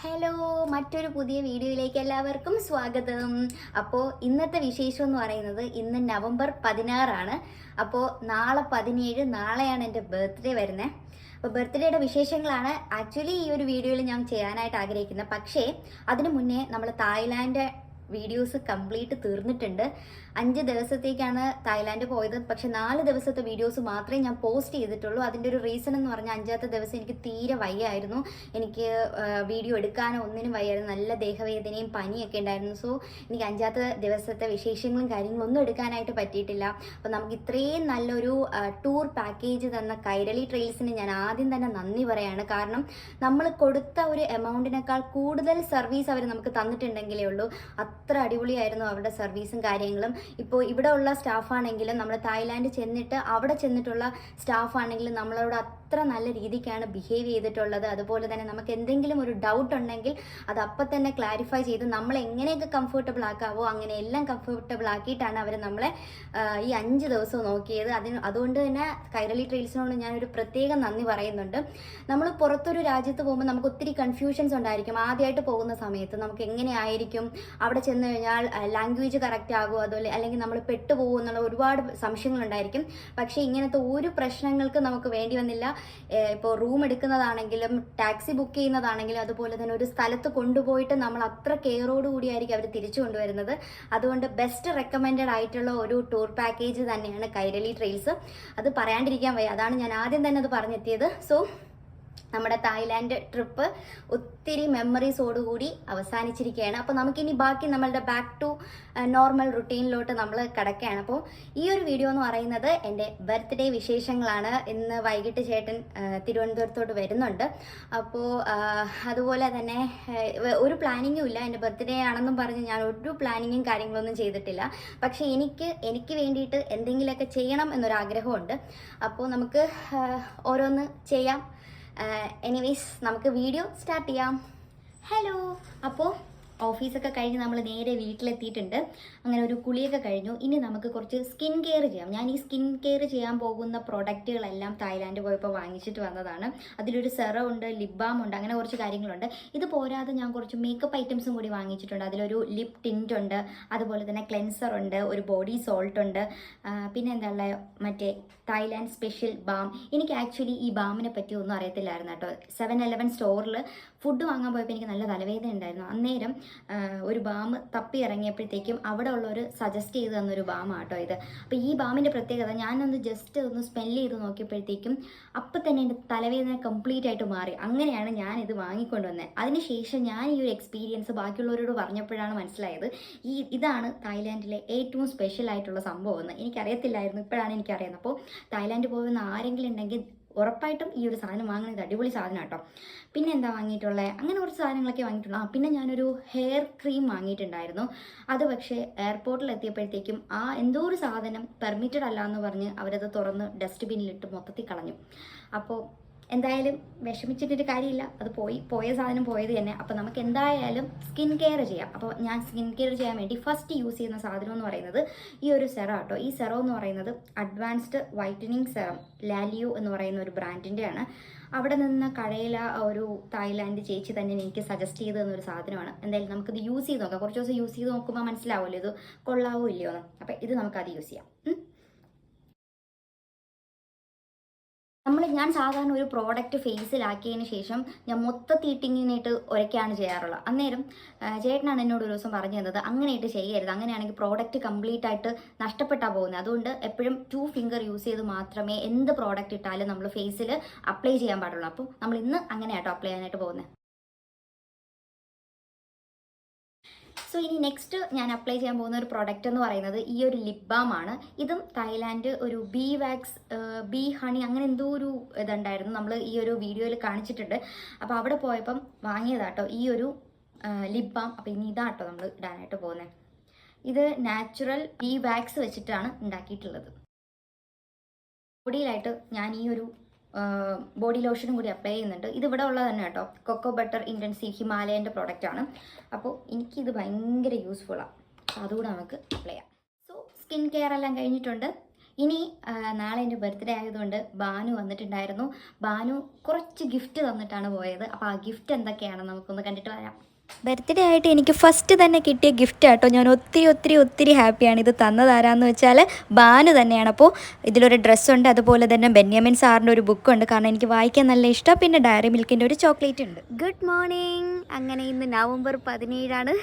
Hello, മറ്റൊരു പുതിയ വീഡിയോയിലേക്ക് എല്ലാവർക്കും സ്വാഗതം. അപ്പോൾ ഇന്നത്തെ വിശേഷം എന്ന് പറയുന്നത് ഇന്ന് നവംബർ 16 അപ്പോൾ നാളെ 17, നാളെയാണ് എൻ്റെ ബർത്ത്ഡേ വരുന്നത്. അപ്പോൾ ബർത്ത്ഡേയുടെ വിശേഷങ്ങളാണ് ആക്ച്വലി ഈ ഒരു വീഡിയോയിൽ ഞാൻ ചെയ്യാനായിട്ട് ആഗ്രഹിക്കുന്നത്. പക്ഷേ അതിനു മുന്നേ നമ്മൾ തായ്ലാൻഡ് വീഡിയോസ് കംപ്ലീറ്റ് തീർന്നിട്ടുണ്ട്. 5 ദിവസത്തേക്കാണ് തായ്ലാൻഡ് പോയത്. പക്ഷെ 4 ദിവസത്തെ വീഡിയോസ് മാത്രമേ ഞാൻ പോസ്റ്റ് ചെയ്തിട്ടുള്ളൂ. അതിൻ്റെ ഒരു റീസൺ എന്ന് പറഞ്ഞാൽ 5ാമത്തെ ദിവസം എനിക്ക് തീരെ വയ്യായിരുന്നു. എനിക്ക് വീഡിയോ എടുക്കാനോ ഒന്നിനും വയ്യായിരുന്നു. നല്ല ദേഹവേദനയും പനിയൊക്കെ ഉണ്ടായിരുന്നു. സോ എനിക്ക് 5ാമത്തെ ദിവസത്തെ വിശേഷങ്ങളും കാര്യങ്ങളും ഒന്നും എടുക്കാനായിട്ട് പറ്റിയിട്ടില്ല. അപ്പോൾ നമുക്ക് ഇത്രയും നല്ലൊരു ടൂർ പാക്കേജ് തന്ന കൈരളി ട്രെയിൽസിന് ഞാൻ ആദ്യം തന്നെ നന്ദി പറയാണ്. കാരണം നമ്മൾ കൊടുത്ത ഒരു എമൗണ്ടിനേക്കാൾ കൂടുതൽ സർവീസ് അവർ നമുക്ക് തന്നിട്ടുണ്ടെങ്കിലേ ഉള്ളൂ. അത്ര അടിപൊളിയായിരുന്നു അവരുടെ സർവീസും കാര്യങ്ങളും. ഇപ്പോൾ ഇവിടെ ഉള്ള സ്റ്റാഫാണെങ്കിലും നമ്മൾ തായ്ലാൻഡ് ചെന്നിട്ട് അവിടെ ചെന്നിട്ടുള്ള സ്റ്റാഫാണെങ്കിലും നമ്മളോട് അത്ര നല്ല രീതിക്കാണ് ബിഹേവ് ചെയ്തിട്ടുള്ളത്. അതുപോലെ തന്നെ നമുക്ക് എന്തെങ്കിലും ഒരു ഡൗട്ട് ഉണ്ടെങ്കിൽ അത് അപ്പം തന്നെ ക്ലാരിഫൈ ചെയ്ത് നമ്മൾ എങ്ങനെയൊക്കെ കംഫർട്ടബിൾ ആക്കാവോ അങ്ങനെ എല്ലാം കംഫർട്ടബിൾ ആക്കിയിട്ടാണ് അവർ നമ്മളെ ഈ 5 ദിവസവും നോക്കിയത്. അതുകൊണ്ട് തന്നെ കൈരളി ട്രെയിൽസിനോട് ഞാനൊരു പ്രത്യേകം നന്ദി പറയുന്നുണ്ട്. നമ്മൾ പുറത്തൊരു രാജ്യത്ത് പോകുമ്പോൾ നമുക്ക് ഒത്തിരി കൺഫ്യൂഷൻസ് ഉണ്ടായിരിക്കും. ആദ്യമായിട്ട് പോകുന്ന സമയത്ത് നമുക്ക് എങ്ങനെയായിരിക്കും, അവിടെ ചെന്ന് കഴിഞ്ഞാൽ ലാംഗ്വേജ് കറക്റ്റ് ആകുമോ, അതുപോലെ അല്ലെങ്കിൽ നമ്മൾ പെട്ടുപോകും എന്നുള്ള ഒരുപാട് സംശയങ്ങളുണ്ടായിരിക്കും. പക്ഷേ ഇങ്ങനത്തെ ഒരു പ്രശ്നങ്ങൾക്ക് നമുക്ക് വേണ്ടി വന്നില്ല. ഇപ്പോൾ റൂം എടുക്കുന്നതാണെങ്കിലും ടാക്സി ബുക്ക് ചെയ്യുന്നതാണെങ്കിലും അതുപോലെ തന്നെ ഒരു സ്ഥലത്ത് കൊണ്ടുപോയിട്ട് നമ്മൾ അത്ര കെയറോട് കൂടിയായിരിക്കും അവർ തിരിച്ചു കൊണ്ടുവരുന്നത്. അതുകൊണ്ട് ബെസ്റ്റ് റെക്കമെൻഡഡ് ആയിട്ടുള്ള ഒരു ടൂർ പാക്കേജ് തന്നെയാണ് കൈരളി ട്രെയിൽസ്. അത് പറയാണ്ടിരിക്കാൻ വയ്യ, അതാണ് ഞാൻ ആദ്യം തന്നെ അത് പറഞ്ഞെത്തിയത്. സോ നമ്മുടെ തായ്ലാൻഡ് ട്രിപ്പ് ഒത്തിരി മെമ്മറീസോടുകൂടി അവസാനിച്ചിരിക്കുകയാണ്. അപ്പോൾ നമുക്കിനി ബാക്കി നമ്മളുടെ ബാക്ക് ടു നോർമൽ റുട്ടീനിലോട്ട് നമ്മൾ കിടക്കുകയാണ്. അപ്പോൾ ഈ ഒരു വീഡിയോ എന്ന് പറയുന്നത് എൻ്റെ ബർത്ത്ഡേ വിശേഷങ്ങളാണ്. ഇന്ന് വൈകിട്ട് ചേട്ടൻ തിരുവനന്തപുരത്തോട്ട് വരുന്നുണ്ട്. അപ്പോൾ അതുപോലെ തന്നെ ഒരു പ്ലാനിങ്ങും ഇല്ല. എൻ്റെ ബർത്ത്ഡേ ആണെന്നും പറഞ്ഞ് ഞാൻ ഒരു പ്ലാനിങ്ങും കാര്യങ്ങളൊന്നും ചെയ്തിട്ടില്ല. പക്ഷേ എനിക്ക് വേണ്ടിയിട്ട് എന്തെങ്കിലുമൊക്കെ ചെയ്യണം എന്നൊരാഗ്രഹമുണ്ട്. അപ്പോൾ നമുക്ക് ഓരോന്ന് ചെയ്യാം. എനിവേസ് നമുക്ക് വീഡിയോ സ്റ്റാർട്ട് ചെയ്യാം. ഹലോ, അപ്പോൾ ഓഫീസൊക്കെ കഴിഞ്ഞ് നമ്മൾ നേരെ വീട്ടിലെത്തിയിട്ടുണ്ട്. അങ്ങനെ ഒരു കുളിയൊക്കെ കഴിഞ്ഞു. ഇനി നമുക്ക് കുറച്ച് സ്കിൻ കെയർ ചെയ്യാം. ഞാൻ ഈ സ്കിൻ കെയർ ചെയ്യാൻ പോകുന്ന പ്രൊഡക്റ്റുകളെല്ലാം തായ്ലാൻഡ് പോയപ്പോൾ വാങ്ങിച്ചിട്ട് വന്നതാണ്. അതിലൊരു സെറം ഉണ്ട്, ലിപ് ബാം ഉണ്ട്, അങ്ങനെ കുറച്ച് കാര്യങ്ങളുണ്ട്. ഇത് പോരാതെ ഞാൻ കുറച്ച് മേക്കപ്പ് ഐറ്റംസും കൂടി വാങ്ങിച്ചിട്ടുണ്ട്. അതിലൊരു ലിപ് ടിൻറ്റ് ഉണ്ട്, അതുപോലെ തന്നെ ക്ലെൻസർ ഉണ്ട്, ഒരു ബോഡി സോൾട്ട് ഉണ്ട്, പിന്നെ എന്താ ഉള്ളത്, മറ്റേ തായ്ലാൻഡ് സ്പെഷ്യൽ ബാം. എനിക്ക് ആക്ച്വലി ഈ ബാമിനെ പറ്റി ഒന്നും അറിയത്തില്ലായിരുന്നു കേട്ടോ. 7-Eleven സ്റ്റോറിൽ ഫുഡ് വാങ്ങാൻ പോയപ്പോൾ എനിക്ക് നല്ല തലവേദന ഉണ്ടായിരുന്നു. അന്നേരം ഒരു ബാം തപ്പി ഇറങ്ങിയപ്പോഴത്തേക്കും അവിടെ ഉള്ളവർ സജസ്റ്റ് ചെയ്ത് തന്നൊരു ബാമാണ് കേട്ടോ ഇത്. അപ്പോൾ ഈ ബാമിൻ്റെ പ്രത്യേകത, ഞാനൊന്ന് ജസ്റ്റ് ഒന്ന് സ്മെല്ല് ചെയ്ത് നോക്കിയപ്പോഴത്തേക്കും അപ്പം തന്നെ എൻ്റെ തലവേദന കംപ്ലീറ്റ് ആയിട്ട് മാറി. അങ്ങനെയാണ് ഞാൻ ഇത് വാങ്ങിക്കൊണ്ടുവന്നത്. അതിനുശേഷം ഞാൻ ഈ ഒരു എക്സ്പീരിയൻസ് ബാക്കിയുള്ളവരോട് പറഞ്ഞപ്പോഴാണ് മനസ്സിലായത് ഇതാണ് തായ്ലാൻഡിലെ ഏറ്റവും സ്പെഷ്യൽ ആയിട്ടുള്ള സംഭവം എന്ന്. എനിക്കറിയത്തില്ലായിരുന്നു, ഇപ്പോഴാണ് എനിക്കറിയുന്നത്. അപ്പോൾ തായ്ലാൻഡ് പോകുന്ന ആരെങ്കിലും ഉണ്ടെങ്കിൽ ഉറപ്പായിട്ടും ഈ ഒരു സാധനം വാങ്ങുന്നത് അടിപൊളി സാധനം കേട്ടോ. പിന്നെ എന്താ വാങ്ങിയിട്ടുള്ളത്, അങ്ങനെ കുറച്ച് സാധനങ്ങളൊക്കെ വാങ്ങിയിട്ടുള്ളൂ. പിന്നെ ഞാനൊരു ഹെയർ ക്രീം വാങ്ങിയിട്ടുണ്ടായിരുന്നു. അത് പക്ഷേ എയർപോർട്ടിൽ എത്തിയപ്പോഴത്തേക്കും എന്തോ ഒരു സാധനം പെർമിറ്റഡ് അല്ല എന്ന് പറഞ്ഞ് അവരത് തുറന്ന് ഡസ്റ്റ്ബിന്നിലിട്ട് മൊത്തത്തിൽ കളഞ്ഞു. അപ്പോൾ എന്തായാലും വിഷമിച്ചിട്ടൊരു കാര്യമില്ല, അത് പോയ സാധനം പോയത് തന്നെ. അപ്പോൾ നമുക്ക് എന്തായാലും സ്കിൻ കെയർ ചെയ്യാം. അപ്പോൾ ഞാൻ സ്കിൻ കെയർ ചെയ്യാൻ വേണ്ടി ഫസ്റ്റ് യൂസ് ചെയ്യുന്ന സാധനം എന്ന് പറയുന്നത് ഈ ഒരു സെറം കേട്ടോ. ഈ സെറം എന്ന് പറയുന്നത് അഡ്വാൻസ്ഡ് വൈറ്റനിങ് സെറം, ലാലിയോ എന്ന് പറയുന്ന ഒരു ബ്രാൻഡിൻ്റെയാണ്. അവിടെ നിന്ന് കടയില ഒരു തായ്ലാൻഡ് ചേച്ചി തന്നെ എനിക്ക് സജസ്റ്റ് ചെയ്ത് തന്നൊരു സാധനമാണ്. എന്തായാലും നമുക്കിത് യൂസ് ചെയ്ത് നോക്കാം. കുറച്ച് ദിവസം യൂസ് ചെയ്ത് നോക്കുമ്പോൾ മനസ്സിലാവുമല്ലോ ഇത് കൊള്ളാവോ ഇല്ലയോ എന്ന്. അപ്പോൾ ഇത് നമുക്കത് യൂസ് ചെയ്യാം. ഞാൻ സാധാരണ ഒരു പ്രോഡക്റ്റ് ഫേസിലാക്കിയതിന് ശേഷം ഞാൻ മൊത്തത്തിൽ ഇട്ടിങ്ങിനായിട്ട് ഒരയ്ക്കാണ് ചെയ്യാറുള്ളത്. അന്നേരം ചേട്ടനാണ് എന്നോട് ഒരു ദിവസം പറഞ്ഞു തന്നത് അങ്ങനെയായിട്ട് ചെയ്യരുത്, അങ്ങനെയാണെങ്കിൽ പ്രോഡക്റ്റ് കംപ്ലീറ്റ് ആയിട്ട് നഷ്ടപ്പെട്ടാൽ പോകുന്നത്. അതുകൊണ്ട് എപ്പോഴും 2 ഫിംഗർ യൂസ് ചെയ്ത് മാത്രമേ എന്ത് പ്രോഡക്റ്റ് ഇട്ടാലും നമ്മൾ ഫേസിൽ അപ്ലൈ ചെയ്യാൻ പാടുള്ളൂ. അപ്പോൾ നമ്മൾ ഇന്ന് അങ്ങനെയാട്ടോ അപ്ലൈ ചെയ്യാനായിട്ട് പോകുന്നത്. സോ ഇനി നെക്സ്റ്റ് ഞാൻ അപ്ലൈ ചെയ്യാൻ പോകുന്ന ഒരു പ്രോഡക്റ്റ് എന്ന് പറയുന്നത് ഈ ഒരു ലിപ് ബാം ആണ്. ഇതും തായ്ലാൻഡ് ഒരു ബീ വാക്സ്, ബീ ഹണി അങ്ങനെ എന്തോ ഒരു ഇതുണ്ടായിരുന്നു, നമ്മൾ ഈ ഒരു വീഡിയോയിൽ കാണിച്ചിട്ടുണ്ട്. അപ്പോൾ അവിടെ പോയപ്പം വാങ്ങിയതാട്ടോ ഈ ഒരു ലിപ് ബാം. അപ്പോൾ ഇനി ഇതാട്ടോ നമ്മൾ ഇടാനായിട്ട് പോകുന്നത്. ഇത് നാച്ചുറൽ ബീ വാക്സ് വെച്ചിട്ടാണ് ഉണ്ടാക്കിയിട്ടുള്ളത്. ബോഡിയിലായിട്ട് ഞാൻ ഈ ഒരു ബോഡി ലോഷനും കൂടി അപ്ലൈ ചെയ്യുന്നുണ്ട്. ഇത് ഇവിടെ ഉള്ളത് തന്നെ കേട്ടോ, കൊക്കോ ബട്ടർ ഇൻറ്റൻസീവ് ഹിമാലയൻ്റെ പ്രോഡക്റ്റ് ആണ്. അപ്പോൾ എനിക്കിത് ഭയങ്കര യൂസ്ഫുള്ളാണ്. അതുകൂടെ നമുക്ക് അപ്ലൈ ചെയ്യാം. സോ സ്കിൻ കെയർ എല്ലാം കഴിഞ്ഞിട്ടുണ്ട്. ഇനി നാളെ എൻ്റെ ബർത്ത്ഡേ ആയതുകൊണ്ട് ബാനു വന്നിട്ടുണ്ടായിരുന്നു. ബാനു കുറച്ച് ഗിഫ്റ്റ് തന്നിട്ടാണ് പോയത്. അപ്പോൾ ആ ഗിഫ്റ്റ് എന്തൊക്കെയാണെന്ന് നമുക്കൊന്ന് കണ്ടിട്ട് വരാം. ബർത്ത്ഡേ ആയിട്ട് എനിക്ക് ഫസ്റ്റ് തന്നെ കിട്ടിയ ഗിഫ്റ്റ് ആട്ടോ. ഞാൻ ഒത്തിരി ഹാപ്പിയാണ്. ഇത് തന്നതാരാന്ന് വെച്ചാൽ ബാനു തന്നെയാണ്. അപ്പോൾ ഇതിലൊരു ഡ്രസ്സുണ്ട്, അതുപോലെ തന്നെ ബെന്യാമിൻ സാറിൻ്റെ ഒരു ബുക്കുണ്ട്, കാരണം എനിക്ക് വായിക്കാൻ നല്ല ഇഷ്ടം. പിന്നെ ഡയറി മിൽക്കിൻ്റെ ഒരു ചോക്ലേറ്റ് ഉണ്ട്. Good morning. അങ്ങനെ ഇന്ന് November 17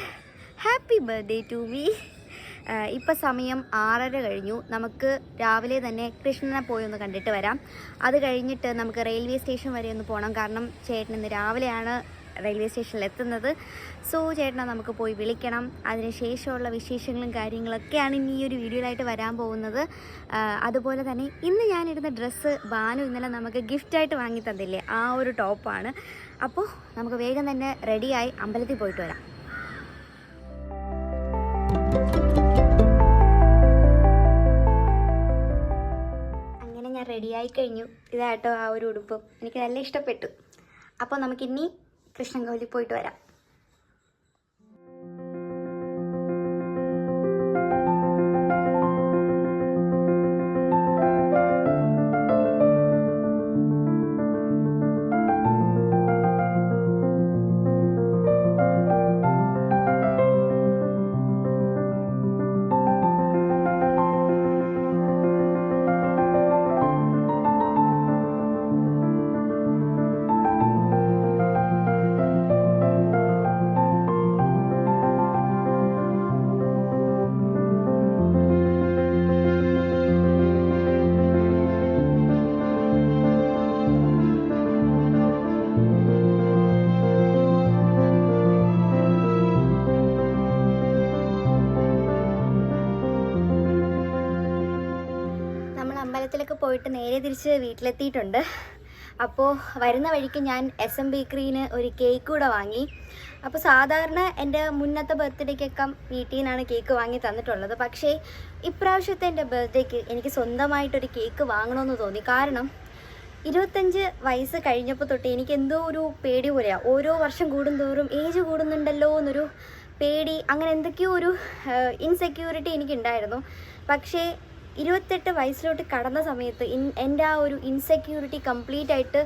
happy birthday to me. ഇപ്പം സമയം 6:30 കഴിഞ്ഞു. നമുക്ക് രാവിലെ തന്നെ കൃഷ്ണനെ പോയി ഒന്ന് കണ്ടിട്ട് വരാം. അത് കഴിഞ്ഞിട്ട് നമുക്ക് റെയിൽവേ സ്റ്റേഷൻ വരെ ഒന്ന് പോകണം, കാരണം ചേട്ടൻ ഇന്ന് രാവിലെയാണ് റെയിൽവേ സ്റ്റേഷനിൽ എത്തുന്നത്. സോ ചേട്ടനെ നമുക്ക് പോയി വിളിക്കണം. അതിനുശേഷമുള്ള വിശേഷങ്ങളും കാര്യങ്ങളൊക്കെയാണ് ഇനി ഈ ഒരു വീഡിയോയിലായിട്ട് വരാൻ പോകുന്നത്. അതുപോലെ തന്നെ ഇന്ന് ഞാനിടുന്ന ഡ്രസ്സ് ബാനു ഇന്നലെ നമുക്ക് ഗിഫ്റ്റായിട്ട് വാങ്ങി തന്നില്ലേ, ആ ഒരു ടോപ്പാണ്. അപ്പോൾ നമുക്ക് വേഗം തന്നെ റെഡിയായി അമ്പലത്തിൽ പോയിട്ട് വരാം. അങ്ങനെ ഞാൻ റെഡിയായി കഴിഞ്ഞു. ഇതാട്ടോ ആ ഒരു ഉടുപ്പ്, എനിക്ക് നല്ല ഇഷ്ടപ്പെട്ടു. അപ്പോൾ നമുക്കിനി കൃഷ്ണൻകോവിലിൽ പോയിട്ട് വരാം. അമ്പലത്തിലൊക്കെ പോയിട്ട് നേരെ തിരിച്ച് വീട്ടിലെത്തിയിട്ടുണ്ട്. അപ്പോൾ വരുന്ന വഴിക്ക് ഞാൻ SM ബേക്കറിന് ഒരു കേക്ക് കൂടെ വാങ്ങി. അപ്പോൾ സാധാരണ എൻ്റെ മുന്നത്തെ ബർത്ത്ഡേക്കൊക്കെ വീട്ടിൽ നിന്നാണ് കേക്ക് വാങ്ങി തന്നിട്ടുള്ളത്. പക്ഷേ ഇപ്രാവശ്യത്തെ എൻ്റെ ബർത്ത്ഡേക്ക് എനിക്ക് സ്വന്തമായിട്ടൊരു കേക്ക് വാങ്ങണമെന്ന് തോന്നി. കാരണം 25 വയസ്സ് കഴിഞ്ഞപ്പോൾ തൊട്ട് എനിക്ക് എന്തോ ഒരു പേടി പോലെയാണ്. ഓരോ വർഷം കൂടുന്തോറും ഏജ് കൂടുന്നുണ്ടല്ലോ എന്നൊരു പേടി, അങ്ങനെ എന്തൊക്കെയോ ഒരു ഇൻസെക്യൂരിറ്റി എനിക്കുണ്ടായിരുന്നു. പക്ഷേ 28 വയസ്സിലോട്ട് കടന്ന സമയത്ത് എൻ്റെ ആ ഒരു ഇൻസെക്യൂരിറ്റി കംപ്ലീറ്റ് ആയിട്ട്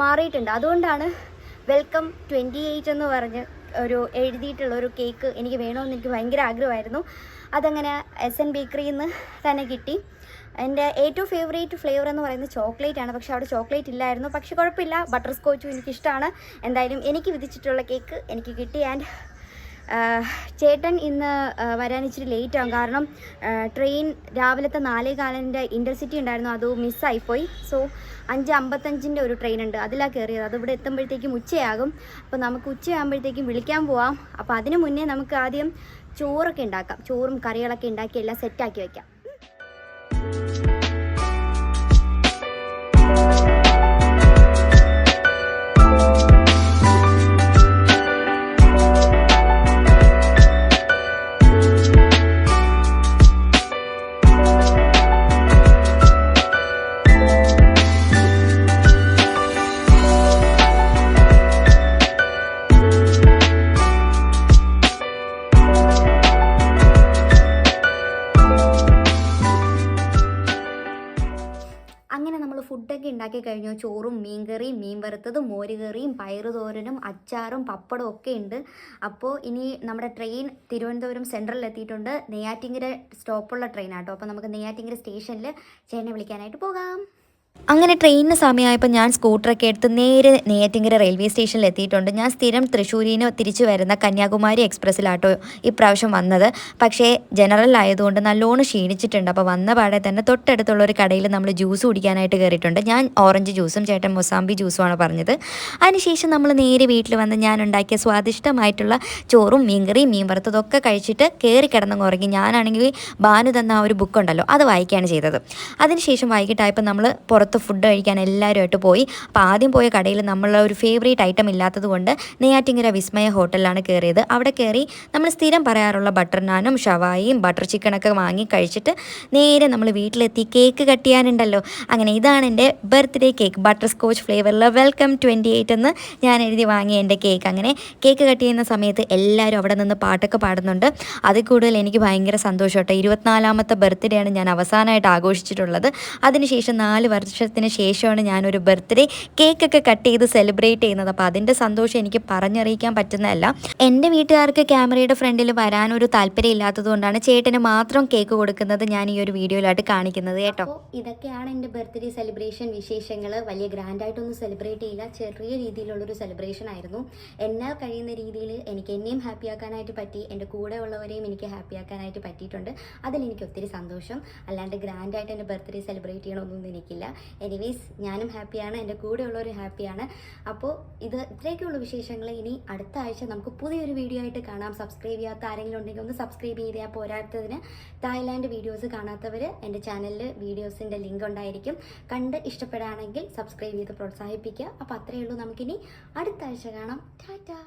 മാറിയിട്ടുണ്ട്. അതുകൊണ്ടാണ് വെൽക്കം 28 എന്ന് പറഞ്ഞ് ഒരു എഴുതിയിട്ടുള്ളൊരു കേക്ക് എനിക്ക് വേണമെന്ന് എനിക്ക് ഭയങ്കര ആഗ്രഹമായിരുന്നു. അതങ്ങനെ SM ബേക്കറിയിൽ നിന്ന് തന്നെ കിട്ടി. എൻ്റെ ഏറ്റവും ഫേവറേറ്റ് ഫ്ലേവർ എന്ന് പറയുന്നത് ചോക്ലേറ്റ് ആണ്. പക്ഷേ അവിടെ ചോക്ലേറ്റ് ഇല്ലായിരുന്നു. പക്ഷേ കുഴപ്പമില്ല, ബട്ടർ സ്കോച്ചും എനിക്കിഷ്ടമാണ്. എന്തായാലും എനിക്ക് വിധിച്ചിട്ടുള്ള കേക്ക് എനിക്ക് കിട്ടി. ആൻഡ് ചേട്ടൻ ഇന്ന് വരാൻ ഇച്ചിരി ലേറ്റ് ആകും, കാരണം ട്രെയിൻ രാവിലത്തെ 4:15 ഇൻ്റർസിറ്റി ഉണ്ടായിരുന്നു, അത് മിസ്സായിപ്പോയി. സോ 5:55 ഒരു ട്രെയിൻ ഉണ്ട്, അതിലാണ് കയറിയത്. അതിവിടെ എത്തുമ്പോഴത്തേക്കും ഉച്ചയാകും. അപ്പോൾ നമുക്ക് ഉച്ചയാകുമ്പോഴത്തേക്കും വിളിക്കാൻ പോവാം. അപ്പോൾ അതിന് മുന്നേ നമുക്ക് ആദ്യം ചോറൊക്കെ ഉണ്ടാക്കാം. ചോറും കറികളൊക്കെ ഉണ്ടാക്കി എല്ലാം സെറ്റാക്കി വയ്ക്കാം. ഫുഡൊക്കെ ഉണ്ടാക്കി കഴിഞ്ഞു. ചോറും മീൻകറിയും, മീൻ വറുത്തതും, മോരുകറിയും, പയറുതോരനും, അച്ചാറും, പപ്പടവും ഒക്കെ ഉണ്ട്. അപ്പോൾ ഇനി നമ്മുടെ ട്രെയിൻ തിരുവനന്തപുരം സെൻട്രലിൽ എത്തിയിട്ടുണ്ട്. നെയ്യാറ്റിങ്കര സ്റ്റോപ്പുള്ള ട്രെയിനാട്ടോ. അപ്പോൾ നമുക്ക് നെയ്യാറ്റിങ്കര സ്റ്റേഷനിൽ ചേട്ടനെ വിളിക്കാനായിട്ട് പോകാം. അങ്ങനെ ട്രെയിനിന് സമയമായപ്പോൾ ഞാൻ സ്കൂട്ടറൊക്കെ എടുത്ത് നേരെ നെയ്യാറ്റിങ്കര റെയിൽവേ സ്റ്റേഷനിൽ എത്തിയിട്ടുണ്ട്. ഞാൻ സ്ഥിരം തൃശ്ശൂരിന് തിരിച്ചു വരുന്ന കന്യാകുമാരി എക്സ്പ്രസ്സിലാട്ടോ ഇപ്രാവശ്യം വന്നത്. പക്ഷേ ജനറൽ ആയതുകൊണ്ട് നല്ലോണം ക്ഷീണിച്ചിട്ടുണ്ട്. അപ്പോൾ വന്ന പാടെ തന്നെ തൊട്ടടുത്തുള്ളൊരു കടയിൽ നമ്മൾ ജ്യൂസ് കുടിക്കാനായിട്ട് കയറിയിട്ടുണ്ട്. ഞാൻ ഓറഞ്ച് ജ്യൂസും ചേട്ടൻ മൊസാമ്പി ജ്യൂസുമാണ് പറഞ്ഞത്. അതിനുശേഷം നമ്മൾ നേരെ വീട്ടിൽ വന്ന് ഞാൻ ഉണ്ടാക്കിയ സ്വാദിഷ്ടമായിട്ടുള്ള ചോറും മീൻകറിയും മീൻ വറുത്തതൊക്കെ കഴിച്ചിട്ട് കയറി കിടന്നങ്ങ് ഉറങ്ങി. ഞാനാണെങ്കിൽ ബാനു തന്ന ആ ഒരു ബുക്കുണ്ടല്ലോ അത് വായിക്കുകയാണ് ചെയ്തത്. അതിനുശേഷം വൈകിട്ടായപ്പോൾ നമ്മൾ പുറത്ത് ഫുഡ് കഴിക്കാൻ എല്ലാവരുമായിട്ട് പോയി. അപ്പോൾ ആദ്യം പോയ കടയിൽ നമ്മളെ ഒരു ഫേവറേറ്റ് ഐറ്റം ഇല്ലാത്തത് കൊണ്ട് നെയ്യാറ്റിങ്കര വിസ്മയ ഹോട്ടലിലാണ് കയറിയത്. അവിടെ കയറി നമ്മൾ സ്ഥിരം പറയാറുള്ള ബട്ടർ നാനും ഷവായിയും ബട്ടർ ചിക്കനൊക്കെ വാങ്ങി കഴിച്ചിട്ട് നേരെ നമ്മൾ വീട്ടിലെത്തി. കേക്ക് കട്ട് ചെയ്യാനുണ്ടല്ലോ. അങ്ങനെ ഇതാണ് എൻ്റെ ബർത്ത്ഡേ കേക്ക്, ബട്ടർ സ്കോച്ച് ഫ്ലേവറിൽ വെൽക്കം 28 എന്ന് ഞാൻ എഴുതി വാങ്ങിയ എൻ്റെ കേക്ക്. അങ്ങനെ കേക്ക് കട്ട് ചെയ്യുന്ന സമയത്ത് എല്ലാവരും അവിടെ നിന്ന് പാട്ടൊക്കെ പാടുന്നുണ്ട്. അതിൽ കൂടുതൽ എനിക്ക് ഭയങ്കര സന്തോഷം കേട്ടോ. 24ാമത്തെ ബർത്ത്ഡേ ആണ് ഞാൻ അവസാനമായിട്ട് ആഘോഷിച്ചിട്ടുള്ളത്. അതിനുശേഷം 4 വർഷത്തിന് ശേഷമാണ് ഞാനൊരു ബർത്ത്ഡേ കേക്കൊക്കെ കട്ട് ചെയ്ത് സെലിബ്രേറ്റ് ചെയ്യുന്നത്. അപ്പോൾ അതിൻ്റെ സന്തോഷം എനിക്ക് പറഞ്ഞറിയിക്കാൻ പറ്റുന്നതല്ല. എൻ്റെ വീട്ടുകാർക്ക് ക്യാമറയുടെ ഫ്രണ്ടിൽ വരാനൊരു താല്പര്യം ഇല്ലാത്തത് കൊണ്ടാണ് ചേട്ടന് മാത്രം കേക്ക് കൊടുക്കുന്നത് ഞാൻ ഈ ഒരു വീഡിയോയിലായിട്ട് കാണിക്കുന്നത് കേട്ടോ. ഇതൊക്കെയാണ് എൻ്റെ ബർത്ത്ഡേ സെലിബ്രേഷൻ വിശേഷങ്ങൾ. വലിയ ഗ്രാൻഡായിട്ടൊന്നും സെലിബ്രേറ്റ് ചെയ്യില്ല, ചെറിയ രീതിയിലുള്ളൊരു സെലിബ്രേഷൻ ആയിരുന്നു. എന്നാൽ കഴിയുന്ന രീതിയിൽ എനിക്ക് എന്നെയും ഹാപ്പി ആക്കാനായിട്ട് പറ്റി, എൻ്റെ കൂടെ ഉള്ളവരെയും എനിക്ക് ഹാപ്പി ആക്കാനായിട്ട് പറ്റിയിട്ടുണ്ട്. അതിലെനിക്ക് ഒത്തിരി സന്തോഷം. അല്ലാണ്ട് ഗ്രാൻഡായിട്ട് എൻ്റെ ബർത്ത്ഡേ സെലിബ്രേറ്റ് ചെയ്യണമെന്നൊന്നും എനിക്കില്ല. എനിവേസ് ഞാനും ഹാപ്പിയാണ്, എൻ്റെ കൂടെ ഉള്ളവരും ഹാപ്പിയാണ്. അപ്പോൾ ഇത്രയൊക്കെയുള്ള വിശേഷങ്ങൾ. ഇനി അടുത്ത ആഴ്ച നമുക്ക് പുതിയൊരു വീഡിയോ ആയിട്ട് കാണാം. സബ്സ്ക്രൈബ് ചെയ്യാത്ത ആരെങ്കിലും ഉണ്ടെങ്കിൽ ഒന്ന് സബ്സ്ക്രൈബ് ചെയ്താൽ പോരാത്തതിന് തായ്ലാൻഡ് വീഡിയോസ് കാണാത്തവർ എൻ്റെ ചാനലിൽ വീഡിയോസിൻ്റെ ലിങ്ക് ഉണ്ടായിരിക്കും. കണ്ട് ഇഷ്ടപ്പെടുകയാണെങ്കിൽ സബ്സ്ക്രൈബ് ചെയ്ത് പ്രോത്സാഹിപ്പിക്കുക. അപ്പോൾ അത്രയേ ഉള്ളൂ. നമുക്കിനി അടുത്ത ആഴ്ച കാണാം. ടാറ്റാ.